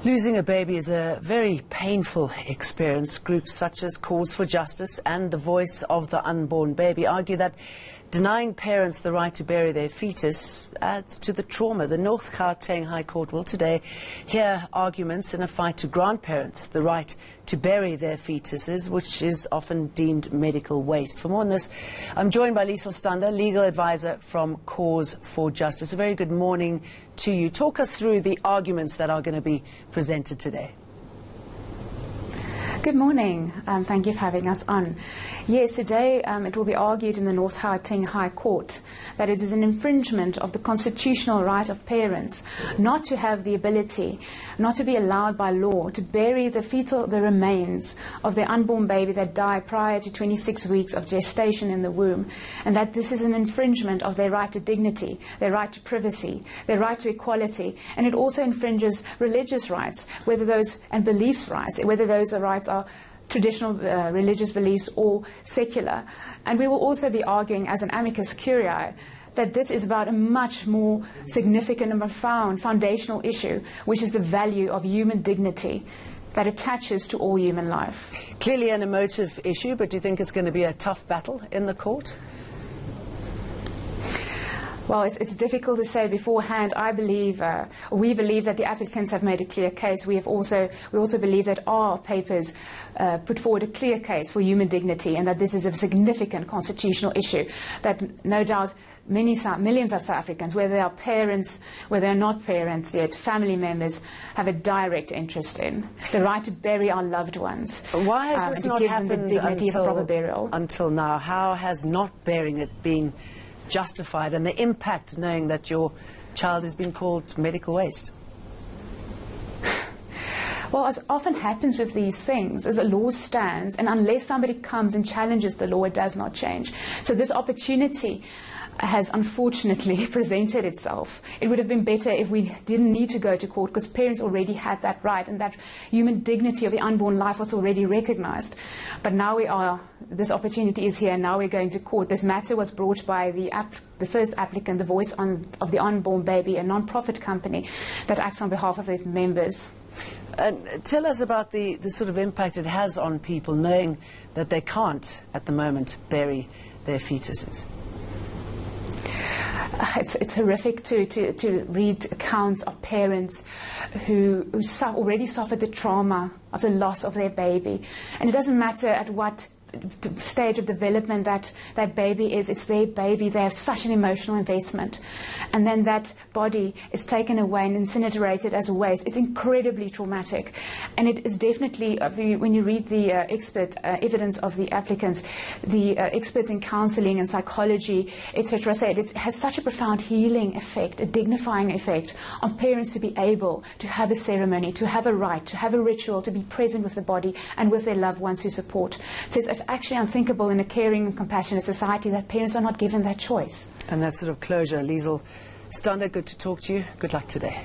Losing a baby is a very painful experience. Groups such as Cause for Justice and the Voice of the Unborn Baby argue that denying parents the right to bury their fetus adds to the trauma. The North Gauteng High Court will today hear arguments in a fight to grant parents the right to bury their fetuses, which is often deemed medical waste. For more on this, I'm joined by Liesl Stander, legal advisor from Cause for Justice. A very good morning to you. Talk us through the arguments that are going to be presented today. Good morning. Thank you for having us on. Yes, today it will be argued in the North Gauteng High Court that it is an infringement of the constitutional right of parents not to have the ability, not to be allowed by law to bury the remains of their unborn baby that died prior to 26 weeks of gestation in the womb, and that this is an infringement of their right to dignity, their right to privacy, their right to equality, and it also infringes religious rights, and beliefs rights, whether those rights are traditional religious beliefs or secular. And we will also be arguing as an amicus curiae that this is about a much more significant and profound foundational issue, which is the value of human dignity that attaches to all human life. Clearly an emotive issue, but do you think it's going to be a tough battle in the court? Well, it's difficult to say beforehand. We believe that the applicants have made a clear case. We also believe that our papers put forward a clear case for human dignity, and that this is a significant constitutional issue that no doubt millions of South Africans, whether they are parents, whether they are not parents yet, family members, have a direct interest in. The right to bury our loved ones. Why has this not happened the dignity of a proper burial. Until now? How has not burying it been justified, and the impact knowing that your child has been called medical waste? Well, as often happens with these things, as a law stands, and unless somebody comes and challenges the law, it does not change. So this opportunity has unfortunately presented itself. It would have been better if we didn't need to go to court, because parents already had that right, and that human dignity of the unborn life was already recognized. But now this opportunity is here, and now we're going to court. This matter was brought by the first applicant, the Voice of the Unborn Baby, a non-profit company that acts on behalf of its members. And tell us about the sort of impact it has on people knowing that they can't, at the moment, bury their fetuses. It's horrific to read accounts of parents who already suffered the trauma of the loss of their baby. And it doesn't matter at what stage of development that baby is, it's their baby. They have such an emotional investment, and then that body is taken away and incinerated as waste. It's incredibly traumatic, and it is definitely, when you read the expert evidence of the applicants, the experts in counseling and psychology, etc., say it has such a profound healing effect, a dignifying effect on parents to be able to have a ceremony, to have a rite, to have a ritual, to be present with the body and with their loved ones who support. So it's actually unthinkable in a caring and compassionate society that parents are not given that choice. And that sort of closure. Liesl Stander, good to talk to you. Good luck today.